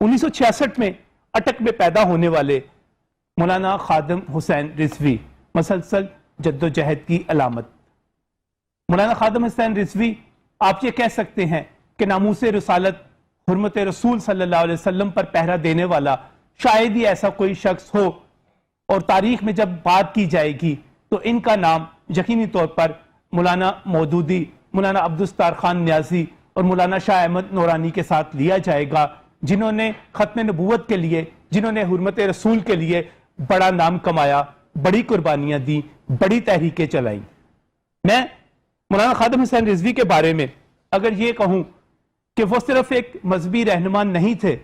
1966 में अटक में पैदा होने वाले मौलाना खादिम हुसैन रिजवी मसलसल जद्दोजहद की अलामत। मौलाना खादिम हुसैन रिजवी आप ये कह सकते हैं कि नामूसे रसालत हुर्मत रसूल सल्लल्लाहु अलैहि वसल्लम पर पहरा देने वाला शायद ही ऐसा कोई शख्स हो, और तारीख में जब बात की जाएगी तो इनका नाम यकीनी तौर पर मौलाना मौदूदी, मौलाना अब्दुस्तार खान न्याजी और मौलाना शाह अहमद नूरानी के साथ लिया जाएगा, जिन्होंने खत्म नबूवत के लिए, जिन्होंने हुर्मत रसूल के लिए बड़ा नाम कमाया, बड़ी कुर्बानियां दी, बड़ी तहरीकें चलाई। मैं मौलाना खादिम हुसैन रिजवी के बारे में अगर ये कहूं कि वो सिर्फ एक मजहबी रहनुमा नहीं थे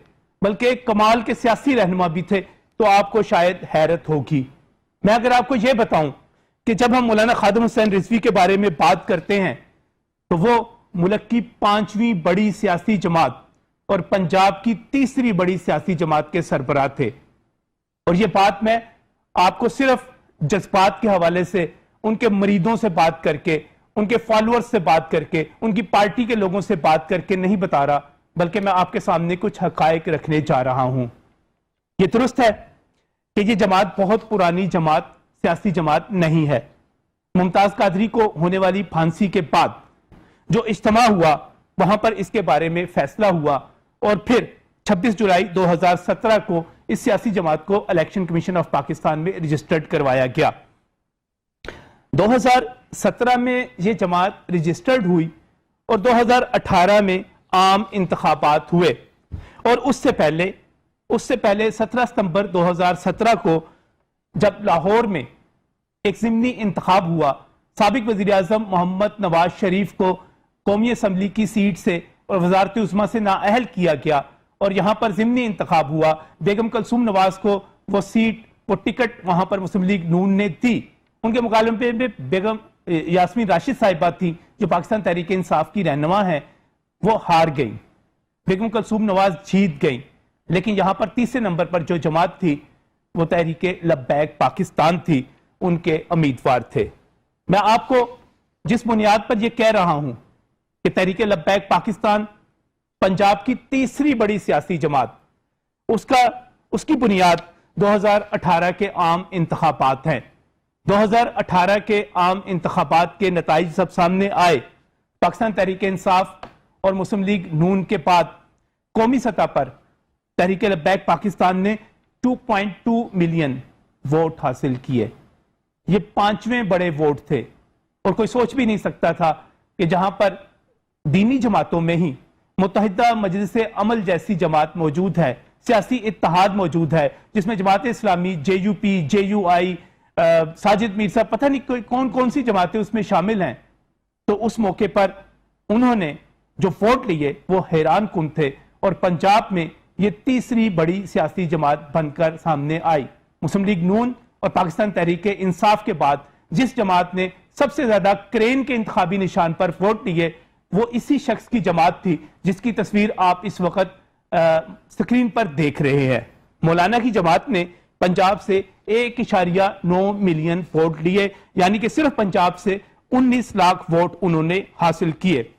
बल्कि एक कमाल के सियासी रहनुमा भी थे, तो आपको शायद हैरत होगी। मैं अगर आपको यह बताऊं कि जब हम मौलाना खादिम हुसैन रिजवी के बारे में बात करते हैं तो वो मुल्क की 5वीं बड़ी सियासी जमात और पंजाब की 3री बड़ी सियासी जमात के सरबराह थे। और ये बात मैं आपको सिर्फ जज्बात के हवाले से, उनके मरीदों से बात करके, उनके फॉलोअर्स से बात करके, उनकी पार्टी के लोगों से बात करके नहीं बता रहा, बल्कि मैं आपके सामने कुछ हकायक रखने जा रहा हूं। ये दुरुस्त है कि ये जमात बहुत पुरानी जमात, सियासी जमात नहीं है। मुमताज कादरी को होने वाली फांसी के बाद जो इज्तिमा हुआ वहां पर इसके बारे में फैसला हुआ और फिर 26 जुलाई 2017 को इस सियासी जमात को इलेक्शन कमीशन ऑफ पाकिस्तान में रजिस्टर्ड करवाया गया। 2017 में यह जमात रजिस्टर्ड हुई और 2018 में आम इंतखाबात हुए, और उससे पहले 17 सितंबर 2017 को जब लाहौर में एक ज़िमनी इंतखाब हुआ, साबिक वज़ीर आज़म मोहम्मद नवाज शरीफ को कौमी असम्बली की सीट से और वज़ारत उस्मा से नाअहल किया गया और यहां पर ज़िमनी इंतखाब हुआ। बेगम कलसूम नवाज को वो सीट, वो टिकट वहां पर मुस्लिम लीग नून ने दी। उनके मुकाबले में बेगम यास्मीन राशिद साहिबा थी जो पाकिस्तान तहरीक इंसाफ की रहनुमा है, वो हार गई। बेगम कलसूम नवाज जीत गई, लेकिन यहां पर तीसरे नंबर पर जो जमात थी वो तहरीक लब्बैक पाकिस्तान थी, उनके उम्मीदवार थे। मैं आपको जिस बुनियाद पर यह कह रहा हूं कि तहरीक लब्बैक पाकिस्तान पंजाब की 3री बड़ी सियासी जमात, उसकी बुनियाद 2018 के आम इंतखाबात हैं। 2018 के आम इंतखाबात के नताइज सब सामने आए। पाकिस्तान तहरीक इंसाफ और मुस्लिम लीग नून के बाद कौमी सतह पर तहरीक लब्बैक पाकिस्तान ने 2.2 मिलियन वोट हासिल किए। ये 5वें बड़े वोट थे और कोई सोच भी नहीं सकता था कि जहां पर दीनी जमातों में ही मुत्तहिदा मजलिस अमल जैसी जमात मौजूद है, सियासी इत्तेहाद मौजूद है, जिसमें जमात इस्लामी, JUP, JUI, साजिद मीर साहब, पता नहीं कौन कौन सी जमातें उसमें शामिल हैं, तो उस मौके पर उन्होंने जो वोट लिए वो हैरान कुन थे और पंजाब में ये 3री बड़ी सियासी जमात बनकर सामने आई। मुस्लिम लीग नून और पाकिस्तान तहरीक इंसाफ के बाद जिस जमात ने सबसे ज्यादा क्रेन के इंतखाबी निशान पर वोट लिए वो इसी शख्स की जमात थी जिसकी तस्वीर आप इस वक्त स्क्रीन पर देख रहे हैं। मौलाना की जमात ने पंजाब से 1.9 मिलियन वोट लिए, यानी कि सिर्फ पंजाब से 19 लाख वोट उन्होंने हासिल किए।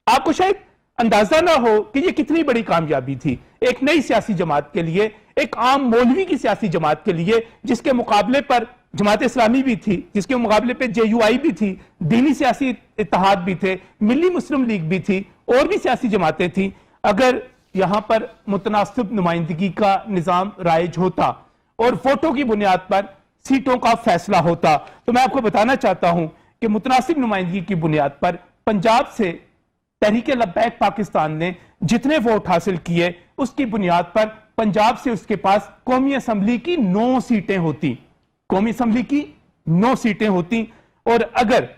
आपको शायद अंदाजा ना हो कि यह कितनी बड़ी कामयाबी थी एक नई सियासी जमात के लिए, एक आम मौलवी की सियासी जमात के लिए, जिसके मुकाबले पर जमात इस्लामी भी थी, जिसके मुकाबले पे JUI भी थी, दीनी सियासी इत्तेहाद भी थे, मिली मुस्लिम लीग भी थी, और भी सियासी जमातें थी। अगर यहां पर मुतनासिब नुमाइंदगी का निजाम राइज होता और वोटों की बुनियाद पर सीटों का फैसला होता, तो मैं आपको बताना चाहता हूं कि मुतनासिब नुमाइंदगी की बुनियाद पर पंजाब से तहरीक लब्बैक पाकिस्तान ने जितने वोट हासिल किए उसकी बुनियाद पर पंजाब से उसके पास कौमी असम्बली की 9 सीटें होती, कौमी असम्बली की 9 सीटें होती। और अगर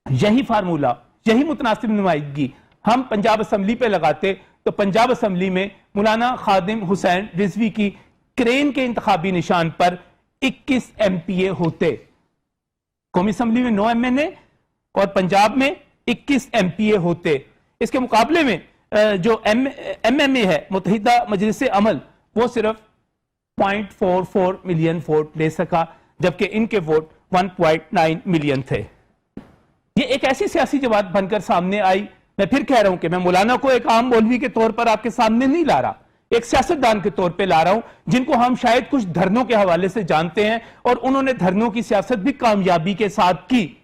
यही फार्मूला, यही मुतनासिब नुमाइंदगी हम पंजाब असम्बली पे लगाते तो पंजाब असम्बली में मौलाना खादिम हुसैन रिजवी की क्रेन के इंतखाबी निशान पर 21 MPA होते। कौमी असम्बली में 9 MNA और पंजाब में 21 MPA होते। इसके मुकाबले में जो MMA है, मुत्तहिदा मजलिस अमल, वो सिर्फ 0.44 मिलियन वोट ले सका, जबकि इनके वोट 1.9 मिलियन थे। ये एक ऐसी सियासी जमात बनकर सामने आई। मैं फिर कह रहा हूं कि मैं मौलाना को एक आम मौलवी के तौर पर आपके सामने नहीं ला रहा, एक सियासतदान के तौर पे ला रहा हूं, जिनको हम शायद कुछ धरनों के हवाले से जानते हैं, और उन्होंने धरनों की सियासत भी कामयाबी के साथ की,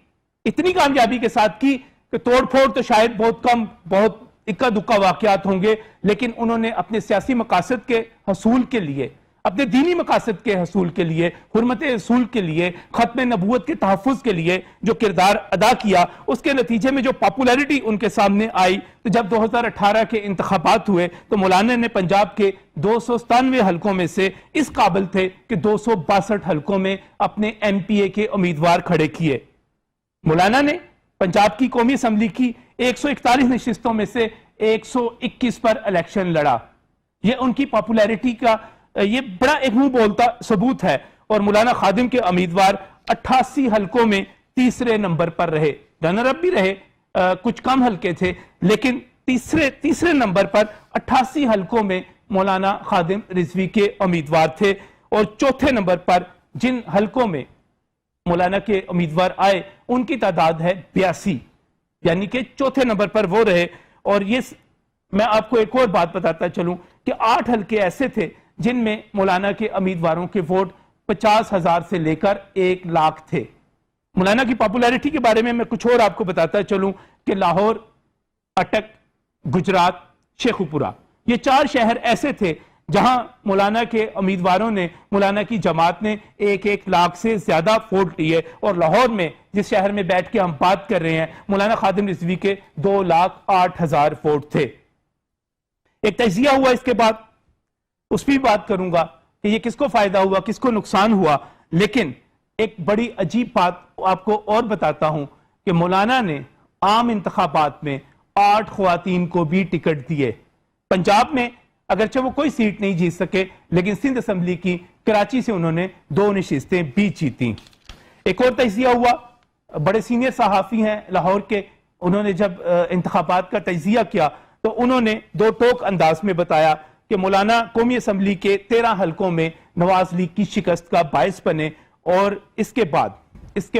इतनी कामयाबी के साथ की कि तोड़फोड़ तो शायद बहुत कम, बहुत इक्का दुक्का वाकयात होंगे, लेकिन उन्होंने अपने सियासी मकासद के हसूल के लिए, अपने दीनी मकासद के हसूल के लिए, हुर्मत रसूल के लिए, खत्म नबूवत के तहफ़्फ़ुज़ के लिए जो किरदार अदा किया, उसके नतीजे में जो पॉपुलैरिटी उनके सामने आई, तो जब 2018 के इंतखाबात हुए तो मौलाना ने पंजाब के 297 हलकों में से इस काबिल थे कि 262 हलकों में अपने MPA के उम्मीदवार खड़े किए। मौलाना ने पंजाब की कौमी असम्बली की 141 नशिस्तों में से 121 पर इलेक्शन लड़ा। यह उनकी पॉपुलैरिटी का ये बड़ा एक मुंह बोलता सबूत है। और मौलाना खादिम के उम्मीदवार 88 हलकों में तीसरे नंबर पर रहे, रनर अप भी रहे, कुछ कम हलके थे, लेकिन तीसरे नंबर पर 88 हलकों में मौलाना खादिम रिजवी के उम्मीदवार थे। और चौथे नंबर पर जिन हलकों में मौलाना के उम्मीदवार आए उनकी तादाद है 82, यानी कि चौथे नंबर पर वो रहे। और ये मैं आपको एक और बात बताता चलूं कि 8 हलके ऐसे थे जिनमें मौलाना के उम्मीदवारों के वोट 50,000 से लेकर 1 लाख थे। मौलाना की पॉपुलैरिटी के बारे में मैं कुछ और आपको बताता चलूं कि लाहौर, अटक, गुजरात, शेखुपुरा, ये 4 शहर ऐसे थे जहां मौलाना के उम्मीदवारों ने, मौलाना की जमात ने 1-1 लाख से ज्यादा वोट लिए। और लाहौर में, जिस शहर में बैठ के हम बात कर रहे हैं, मौलाना खादिम रिजवी के 2,08,000 वोट थे। एक तजिया हुआ, इसके बाद उस पर बात करूंगा कि ये किसको फायदा हुआ, किसको नुकसान हुआ। लेकिन एक बड़ी अजीब बात आपको और बताता हूं कि मौलाना ने आम इंतखाबात में 8 ख्वातीन को भी टिकट दिए। पंजाब में अगरचे वो कोई सीट नहीं जीत सके, लेकिन सिंध असम्बली की कराची से उन्होंने 2 नशिस्तें भी जीती। एक और तजिया हुआ, बड़े सीनियर सहाफी हैं लाहौर के, उन्होंने जब इंतखाबात का तजिया किया तो उन्होंने 2 टोक अंदाज में बताया कि मौलाना कौमी असम्बली के 13 हलकों में नवाज लीग की शिकस्त का बायस बने। और इसके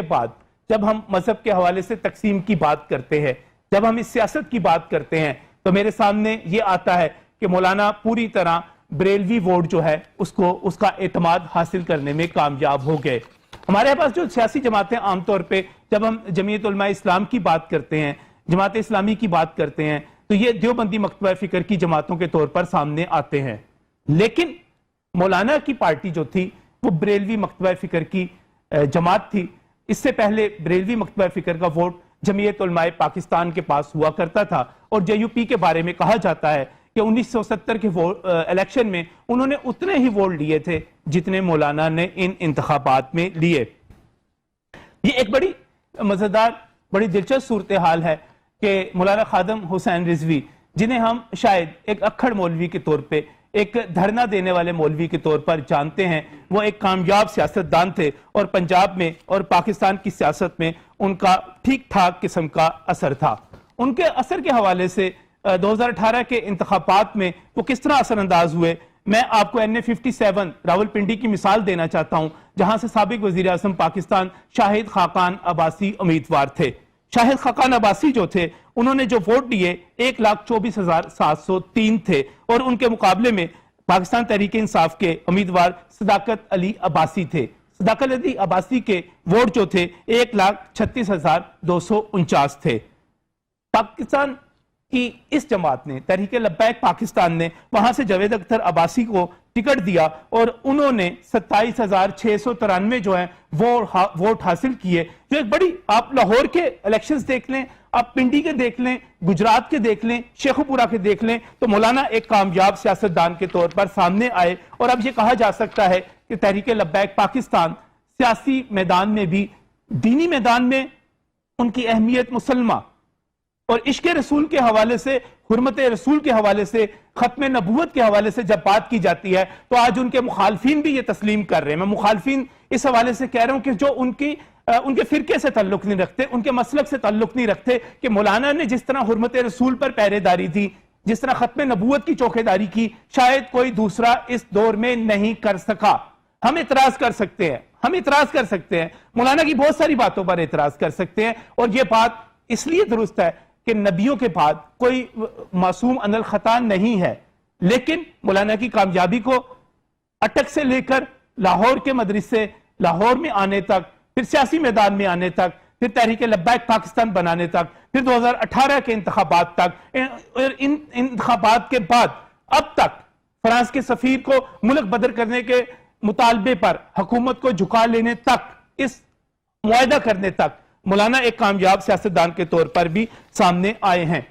बाद जब हम मजहब के हवाले से तकसीम की बात करते हैं, जब हम इस सियासत की बात करते हैं, तो मेरे सामने ये आता है कि मौलाना पूरी तरह बरेलवी वोट जो है उसका एतमाद हासिल करने में कामयाब हो गए। हमारे पास जो सियासी जमातें आमतौर पर, जब हम जमीयत उलमा इस्लाम की बात करते हैं, जमात इस्लामी की बात करते हैं, तो ये देवबंदी मकतबा फिक्र की जमातों के तौर पर सामने आते हैं। लेकिन मौलाना की पार्टी जो थी वो बरेलवी मकतबा फिक्र की जमात थी। इससे पहले बरेलवी मकतबा फिक्र का वोट जमीयत उलमाए पाकिस्तान के पास हुआ करता था। और JUP के बारे में कहा जाता है कि 1970 के इलेक्शन में उन्होंने उतने ही वोट लिए थे जितने मौलाना ने इन इंतखाबात में लिए। ये एक बड़ी मजेदार, बड़ी दिलचस्प सूरत हाल है कि मौलाना खादिम हुसैन रिजवी, जिन्हें हम शायद एक अक्खड़ मौलवी के तौर पे, एक धरना देने वाले मौलवी के तौर पर जानते हैं, वो एक कामयाब सियासतदान थे और पंजाब में और पाकिस्तान की सियासत में उनका ठीक ठाक किस्म का असर था। उनके असर के हवाले से 2018 के इंतखाबात में वो किस तरह असरअंदाज हुए, मैं आपको NA57 रावलपिंडी की मिसाल देना चाहता हूं, जहां से साबिक वजीर आजम पाकिस्तान शाहिद खाकान अब्बासी उम्मीदवार थे। शाहिद खाकान अब्बासी जो थे, उन्होंने जो वोट दिए 1,24,703 थे। और उनके मुकाबले में पाकिस्तान तहरीक इंसाफ के उम्मीदवार सदाकत अली अब्बासी थे। सदाकत अली अब्बासी के वोट जो थे 1,36,249 थे। पाकिस्तान की इस जमात ने, तहरीक लब्बैक पाकिस्तान ने, वहां से जावेद अख्तर अब्बासी को टिकट दिया और उन्होंने 27,693 जो है वो वोट हासिल किए। जो एक बड़ी, आप लाहौर के इलेक्शंस देख लें, आप पिंडी के देख लें, गुजरात के देख लें, शेखुपुरा के देख लें, तो मौलाना एक कामयाब सियासतदान के तौर पर सामने आए। और अब यह कहा जा सकता है कि तहरीक लब्बैक पाकिस्तान सियासी मैदान में भी, दीनी मैदान में उनकी अहमियत मुसलमा और इश्क रसूल के हवाले से, हुर्मत रसूल के हवाले से, खत्म नबूवत के हवाले से जब बात की जाती है तो आज उनके मुखालफिन भी ये तस्लीम कर रहे हैं। मैं मुखालफिन इस हवाले से कह रहा हूं कि जो उनके फिरके से ताल्लुक नहीं रखते, उनके मसलक से ताल्लुक नहीं रखते, कि मौलाना ने जिस तरह हुर्मत रसूल पर पहरेदारी थी, जिस तरह खत्म नबूवत की चौकीदारी की, शायद कोई दूसरा इस दौर में नहीं कर सका। हम इतराज कर सकते हैं, मौलाना की बहुत सारी बातों पर इतराज कर सकते हैं। और यह बात इसलिए दुरुस्त है कि नबियों के बाद कोई मासूम अनल खता नहीं है, लेकिन मौलाना की कामयाबी को अटक से लेकर लाहौर के मदरसे लाहौर में आने तक, फिर सियासी मैदान में आने तक, फिर तहरीक लब्बैक पाकिस्तान बनाने तक, फिर 2018 के इंतखाबात तक, और इन इंतखाबात के बाद अब तक फ्रांस के सफीर को मुल्क बदर करने के मुतालबे पर हुकूमत को झुका लेने तक, इस मुआहदा करने तक मौलाना एक कामयाब सियासतदान के तौर पर भी सामने आए हैं।